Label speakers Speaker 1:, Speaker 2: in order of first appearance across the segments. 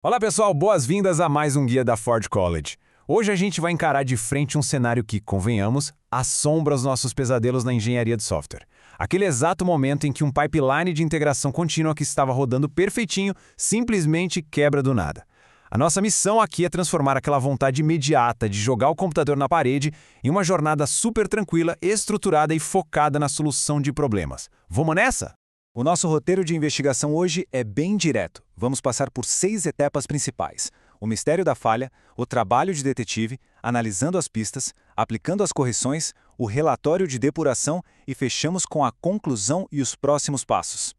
Speaker 1: Olá pessoal, boas-vindas a mais um Guia da Ford College. Hoje a gente vai encarar de frente um cenário que, convenhamos, assombra os nossos pesadelos na engenharia de software. Aquele exato momento em que um pipeline de integração contínua que estava rodando perfeitinho simplesmente quebra do nada. A nossa missão aqui é transformar aquela vontade imediata de jogar o computador na parede em uma jornada super tranquila, estruturada e focada na solução de problemas. Vamos nessa?
Speaker 2: O nosso roteiro de investigação hoje é bem direto. Vamos passar por 6 etapas principais: o mistério da falha, o trabalho de detetive, analisando as pistas, aplicando as correções, o relatório de depuração e fechamos com a conclusão e os próximos passos.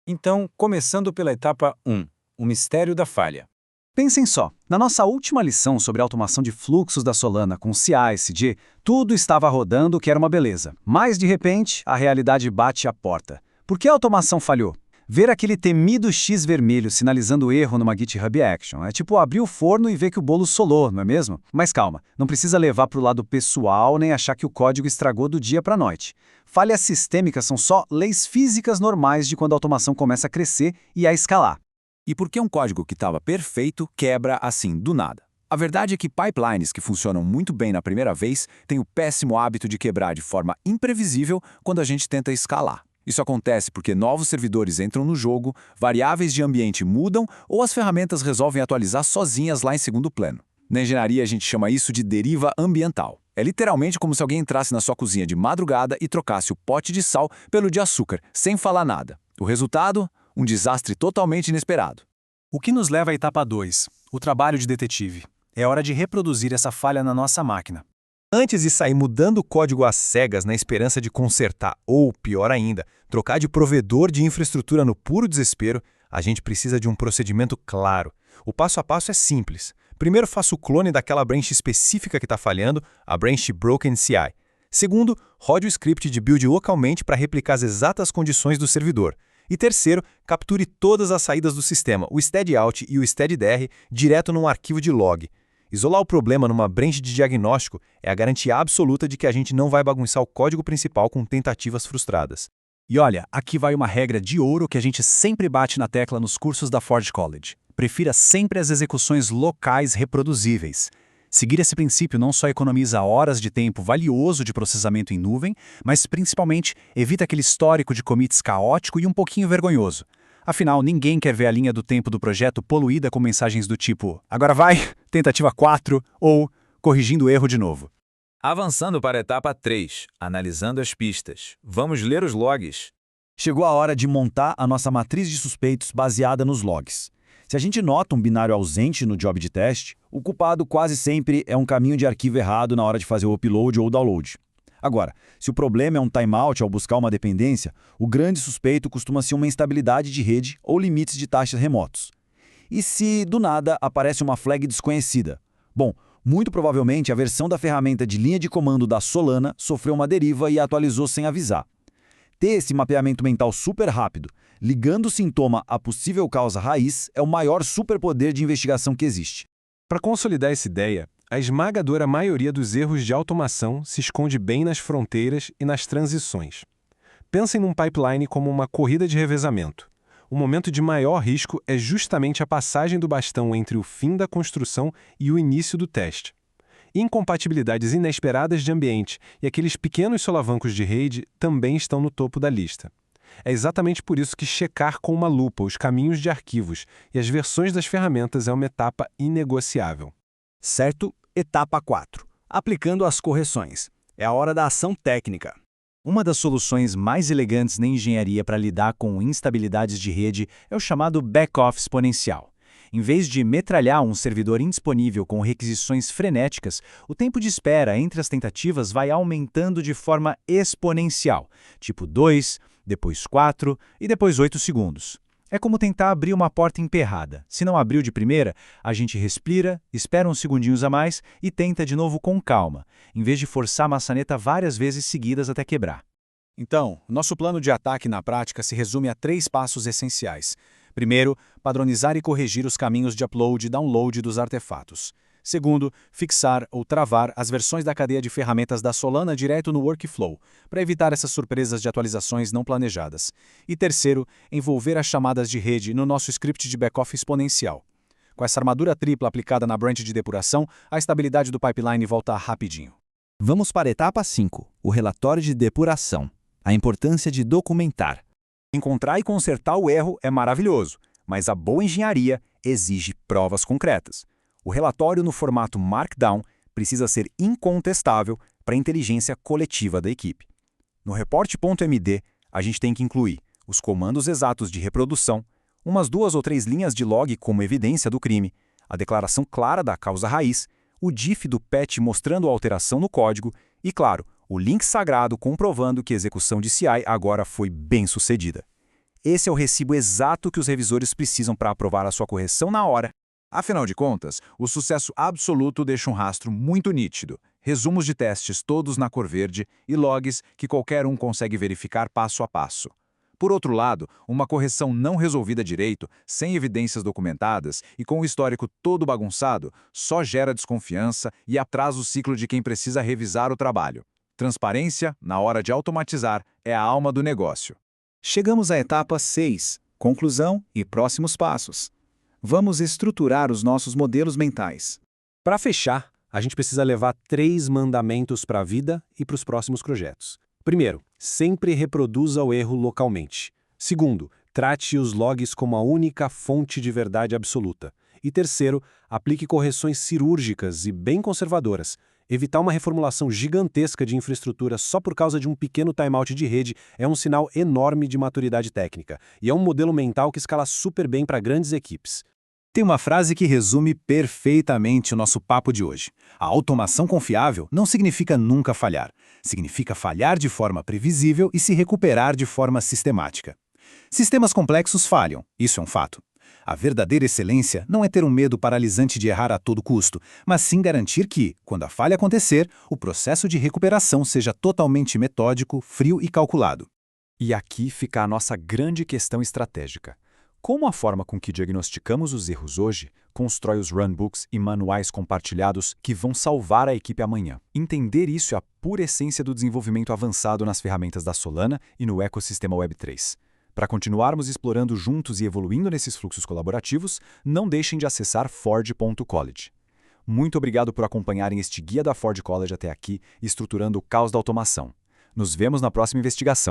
Speaker 3: Então, começando pela etapa 1, o mistério da falha.
Speaker 2: Pensem só, na nossa última lição sobre automação de fluxos da Solana com CI/CD, tudo estava rodando que era uma beleza. Mas, de repente, a realidade bate à porta. Por que a automação falhou? Ver aquele temido X vermelho sinalizando erro numa GitHub Action é tipo abrir o forno e ver que o bolo solou, não é mesmo? Mas calma, não precisa levar para o lado pessoal nem achar que o código estragou do dia para a noite. Falhas sistêmicas são só leis físicas normais de quando a automação começa a crescer e a escalar.
Speaker 3: E por que um código que estava perfeito quebra assim, do nada? A verdade é que pipelines que funcionam muito bem na primeira vez têm o péssimo hábito de quebrar de forma imprevisível quando a gente tenta escalar. Isso acontece porque novos servidores entram no jogo, variáveis de ambiente mudam ou as ferramentas resolvem atualizar sozinhas lá em segundo plano. Na engenharia a gente chama isso de deriva ambiental. É literalmente como se alguém entrasse na sua cozinha de madrugada e trocasse o pote de sal pelo de açúcar, sem falar nada. O resultado? Um desastre totalmente inesperado.
Speaker 4: O que nos leva à etapa 2, o trabalho de detetive. É hora de reproduzir essa falha na nossa máquina.
Speaker 1: Antes de sair mudando o código às cegas na esperança de consertar ou, pior ainda, trocar de provedor de infraestrutura no puro desespero, a gente precisa de um procedimento claro. O passo a passo é simples. Primeiro, faça o clone daquela branch específica que está falhando, a branch Broken CI. Segundo, rode o script de build localmente para replicar as exatas condições do servidor. E terceiro, capture todas as saídas do sistema, o stdout e o stdr, direto num arquivo de log. Isolar o problema numa branch de diagnóstico é a garantia absoluta de que a gente não vai bagunçar o código principal com tentativas frustradas.
Speaker 4: E olha, aqui vai uma regra de ouro que a gente sempre bate na tecla nos cursos da Ford College. Prefira sempre as execuções locais reproduzíveis. Seguir esse princípio não só economiza horas de tempo valioso de processamento em nuvem, mas principalmente evita aquele histórico de commits caótico e um pouquinho vergonhoso. Afinal, ninguém quer ver a linha do tempo do projeto poluída com mensagens do tipo "agora vai, tentativa 4" ou "corrigindo o erro de novo".
Speaker 3: Avançando para a etapa 3, analisando as pistas. Vamos ler os logs.
Speaker 5: Chegou a hora de montar a nossa matriz de suspeitos baseada nos logs. Se a gente nota um binário ausente no job de teste, o culpado quase sempre é um caminho de arquivo errado na hora de fazer o upload ou o download. Agora, se o problema é um timeout ao buscar uma dependência, o grande suspeito costuma ser uma instabilidade de rede ou limites de taxas remotos. E se, do nada, aparece uma flag desconhecida? Bom, muito provavelmente a versão da ferramenta de linha de comando da Solana sofreu uma deriva e atualizou sem avisar. Ter esse mapeamento mental super rápido, ligando o sintoma à possível causa raiz, é o maior superpoder de investigação que existe.
Speaker 1: Para consolidar essa ideia, a esmagadora maioria dos erros de automação se esconde bem nas fronteiras e nas transições. Pensem num pipeline como uma corrida de revezamento. O momento de maior risco é justamente a passagem do bastão entre o fim da construção e o início do teste. Incompatibilidades inesperadas de ambiente e aqueles pequenos solavancos de rede também estão no topo da lista. É exatamente por isso que checar com uma lupa os caminhos de arquivos e as versões das ferramentas é uma etapa inegociável.
Speaker 5: Certo? Etapa 4. Aplicando as correções. É a hora da ação técnica.
Speaker 4: Uma das soluções mais elegantes na engenharia para lidar com instabilidades de rede é o chamado back-off exponencial. Em vez de metralhar um servidor indisponível com requisições frenéticas, o tempo de espera entre as tentativas vai aumentando de forma exponencial, tipo 2, depois 4 e depois 8 segundos. É como tentar abrir uma porta emperrada. Se não abriu de primeira, a gente respira, espera uns segundinhos a mais e tenta de novo com calma, em vez de forçar a maçaneta várias vezes seguidas até quebrar.
Speaker 2: Então, nosso plano de ataque na prática se resume a 3 passos essenciais. Primeiro, padronizar e corrigir os caminhos de upload e download dos artefatos. Segundo, fixar ou travar as versões da cadeia de ferramentas da Solana direto no workflow, para evitar essas surpresas de atualizações não planejadas. E terceiro, envolver as chamadas de rede no nosso script de back-off exponencial. Com essa armadura tripla aplicada na branch de depuração, a estabilidade do pipeline volta rapidinho.
Speaker 3: Vamos para a etapa 5, o relatório de depuração. A importância de documentar.
Speaker 1: Encontrar e consertar o erro é maravilhoso, mas a boa engenharia exige provas concretas. O relatório no formato Markdown precisa ser incontestável para a inteligência coletiva da equipe. No report.md, a gente tem que incluir os comandos exatos de reprodução, umas 2 ou 3 linhas de log como evidência do crime, a declaração clara da causa raiz, o diff do patch mostrando a alteração no código e, claro, o link sagrado comprovando que a execução de CI agora foi bem sucedida. Esse é o recibo exato que os revisores precisam para aprovar a sua correção na hora. Afinal de contas, o sucesso absoluto deixa um rastro muito nítido, resumos de testes todos na cor verde e logs que qualquer um consegue verificar passo a passo. Por outro lado, uma correção não resolvida direito, sem evidências documentadas e com o histórico todo bagunçado, só gera desconfiança e atrasa o ciclo de quem precisa revisar o trabalho. Transparência, na hora de automatizar, é a alma do negócio.
Speaker 2: Chegamos à etapa 6, conclusão e próximos passos. Vamos estruturar os nossos modelos mentais.
Speaker 6: Para fechar, a gente precisa levar 3 mandamentos para a vida e para os próximos projetos. Primeiro, sempre reproduza o erro localmente. Segundo, trate os logs como a única fonte de verdade absoluta. E terceiro, aplique correções cirúrgicas e bem conservadoras. Evitar uma reformulação gigantesca de infraestrutura só por causa de um pequeno timeout de rede é um sinal enorme de maturidade técnica, e é um modelo mental que escala super bem para grandes equipes.
Speaker 2: Tem uma frase que resume perfeitamente o nosso papo de hoje. A automação confiável não significa nunca falhar. Significa falhar de forma previsível e se recuperar de forma sistemática. Sistemas complexos falham, isso é um fato. A verdadeira excelência não é ter um medo paralisante de errar a todo custo, mas sim garantir que, quando a falha acontecer, o processo de recuperação seja totalmente metódico, frio e calculado.
Speaker 4: E aqui fica a nossa grande questão estratégica. Como a forma com que diagnosticamos os erros hoje constrói os runbooks e manuais compartilhados que vão salvar a equipe amanhã? Entender isso é a pura essência do desenvolvimento avançado nas ferramentas da Solana e no ecossistema Web3. Para continuarmos explorando juntos e evoluindo nesses fluxos colaborativos, não deixem de acessar Ford.college. Muito obrigado por acompanharem este guia da Ford College até aqui, estruturando o caos da automação. Nos vemos na próxima investigação.